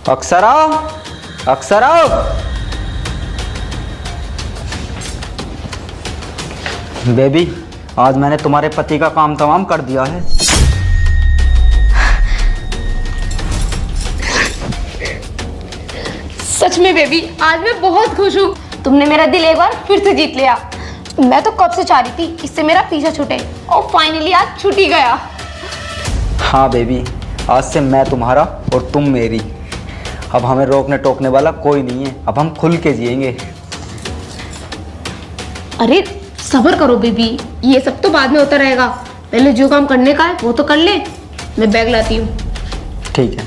Akshara, Akshara. Baby, आज मैंने तुम्हारे पति का काम तमाम कर दिया है। सच में बेबी, आज मैं बहुत खुश हूँ। तुमने मेरा दिल एक बार फिर से जीत लिया। मैं तो कब से चाह रही थी इससे मेरा पीछा छूटे, और फाइनली आज छूट ही गया। हाँ बेबी, आज से मैं तुम्हारा और तुम मेरी। अब हमें रोकने टोकने वाला कोई नहीं है। अब हम खुल के जिएंगे। अरे सब्र करो बेबी, ये सब तो बाद में होता रहेगा। पहले जो काम करने का है वो तो कर ले। मैं बैग लाती हूँ। ठीक है।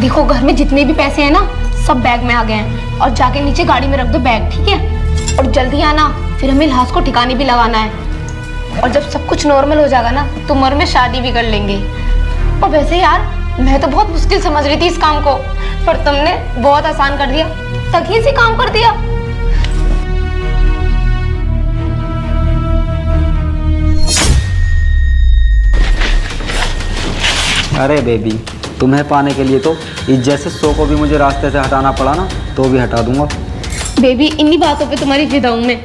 देखो, घर में जितने भी पैसे हैं ना, सब बैग में आ गए हैं। और जाके नीचे गाड़ी में रख दो बैग, ठीक है? और जल्दी आना, फिर हमें लाश को ठिकाने भी लगाना है। और जब सब कुछ नॉर्मल हो जाएगा ना, तो उम्र में शादी भी कर लेंगे। और वैसे यार, मैं तो बहुत मुश्किल समझ रही थी इस काम को, पर तुमने बहुत आसान कर दिया। तकिए से काम कर दिया। अरे बेबी, तुम्हें पाने के लिए तो इज्जत से 100 को भी मुझे रास्ते से हटाना पड़ा ना, तो भी हटा दूंगा। बेबी, इन्हीं बातों पे तुम्हारी फिदा हूं मैं।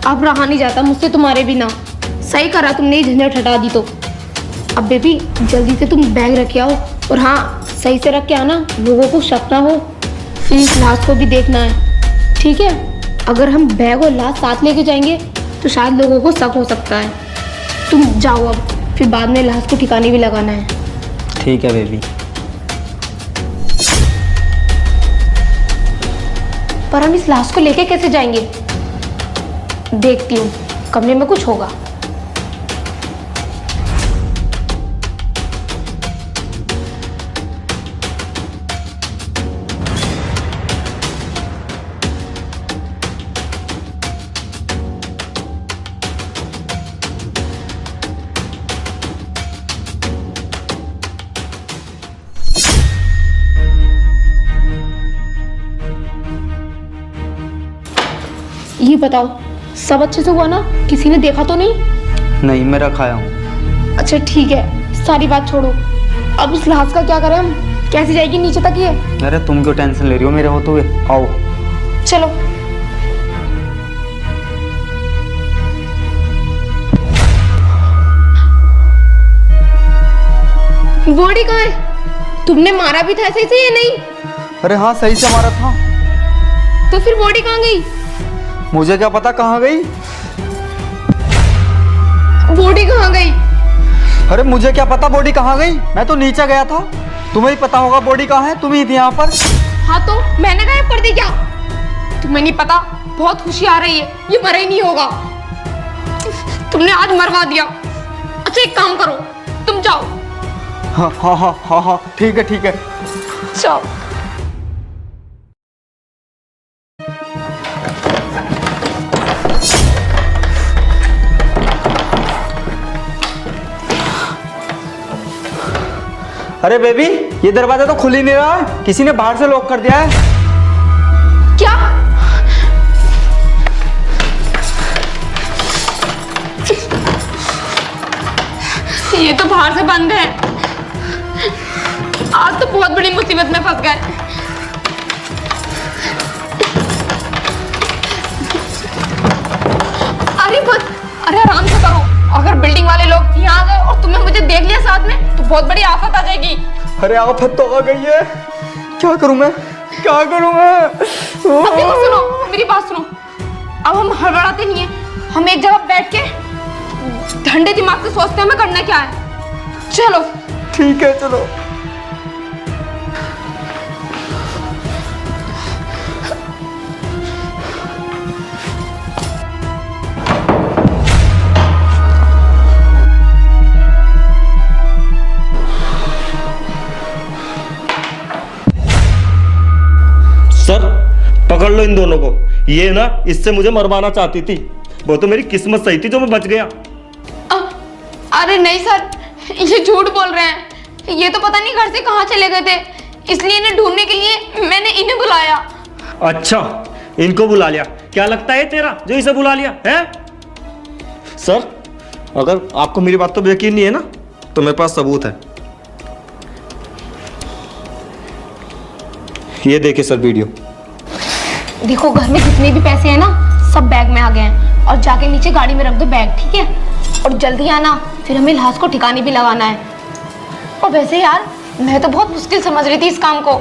अब रहा नहीं जाता मुझसे तुम्हारे बिना। सही करा तुमने ये झंझट हटा दी तो। अब बेबी, जल्दी से तुम बैग रख आओ। और हाँ, सही से रख के आना, लोगों को शक ना हो। फिर इस लाश को भी देखना है, ठीक है? अगर हम बैग और लाश साथ लेके जाएंगे तो शायद लोगों को शक हो सकता है। तुम जाओ अब, फिर बाद में लाश को ठिकाने भी लगाना है। ठीक है बेबी। पर हम इस लाश को लेके कैसे जाएंगे? देखती हूँ, कमरे में कुछ होगा। ये बताओ, सब अच्छे से हुआ ना? किसी ने देखा तो नहीं? नहीं, मैं रखाया हूँ। अच्छा ठीक है, सारी बात छोड़ो। अब इस लाश का क्या करें हम? कैसे जाएगी नीचे तक ये? अरे तुम क्यों टेंशन ले रही हो मेरे होते हुए? आओ। चलो। बॉडी कहाँ है? तुमने मारा भी था सही से या नहीं? अरे हाँ, सही से मारा था। तो फिर बॉडी कहाँ गई? मुझे क्या पता कहाँ गई। बॉडी कहाँ गई? अरे मुझे क्या पता बॉडी कहाँ गई। मैं तो नीचे गया था। तुम्हें ही पता होगा बॉडी कहाँ है। तुम ही थी यहाँ पर। हाँ तो मैंने गायब कर दी क्या? तुम्हें नहीं पता, बहुत खुशी आ रही है। ये मरा ही नहीं होगा। तुमने आज मरवा दिया। अच्छा एक काम करो, तुम जाओ। हाँ हाँ हाँ हाँ हाँ, ठीक है ठीक है। जाओ। अरे बेबी, ये दरवाजा तो खुल ही नहीं रहा है। किसी ने बाहर से लॉक कर दिया है। क्या? ये तो बाहर से बंद है। आज तो बहुत बड़ी मुसीबत में फंस गए। अरे बस, अरे आराम से करो। अगर बिल्डिंग वाले लोग यहाँ आ गए और तुमने मुझे देख लिया साथ में, तो बहुत बड़ी आफत आ जाएगी। अरे आफत तो आ गई है। क्या करूं मैं, क्या करूं मैं? अभी तो सुनो, मेरी बात सुनो। अब हम हड़बड़ाते नहीं है। हम एक जगह बैठ के ठंडे दिमाग से सोचते हैं हमें करना क्या है। चलो। ठीक है, चलो। सर, पकड़ लो इन दोनों को। ये ना इससे मुझे मरवाना चाहती थी। वो तो मेरी किस्मत सही थी जो मैं बच गया। अरे नहीं सर, ये झूठ बोल रहे हैं। ये तो पता नहीं घर से कहाँ चले गए थे, इसलिए इन्हें ढूंढने के लिए मैंने इन्हें बुलाया। अच्छा, इनको बुला लिया। क्या लगता है तेरा जो इसे बुला लिया है? सर, अगर आपको मेरी बात तो यकीन नहीं है ना, तो मेरे पास सबूत है। ये देखिए सर वीडियो। देखो घर में जितने भी पैसे हैं ना सब बैग में आ गए हैं, और जाके नीचे गाड़ी में रख दो बैग, ठीक है? और जल्दी आना, फिर हमें लाश को ठिकाने भी लगाना है। और वैसे यार मैं तो बहुत मुश्किल समझ रही थी इस काम को,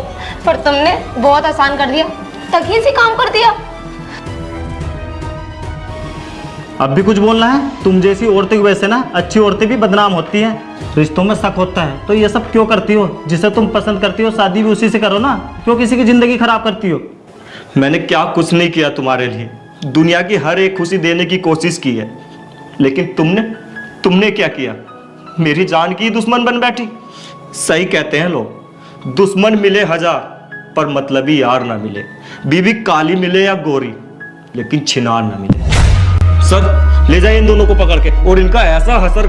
पर तुमने बहुत आसान कर दिया, तकलीफ से काम कर दिया। अब भी कुछ बोलना है? तुम जैसी औरतें की वजह से ना अच्छी औरतें भी बदनाम होती हैं, रिश्तों में शक होता है। तो ये सब क्यों करती हो? जिसे तुम पसंद करती हो शादी भी उसी से करो ना, क्यों किसी की जिंदगी खराब करती हो? मैंने क्या कुछ नहीं किया तुम्हारे लिए, दुनिया की हर एक खुशी देने की कोशिश की है, लेकिन तुमने क्या किया? मेरी जान की दुश्मन बन बैठी। सही कहते हैं लोग, दुश्मन मिले हजार पर मतलबी यार ना मिले। बीवी काली मिले या गोरी, लेकिन छिनार ना मिले। सर, ले जाइए इन दोनों को पकड़ के, और इनका ऐसा हसर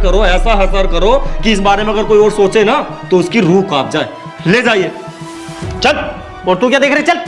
करो कि इस बारे में अगर कोई और सोचे ना तो उसकी रूह कांप जाए। ले जाइए। चल। और तू क्या देख रही? चल।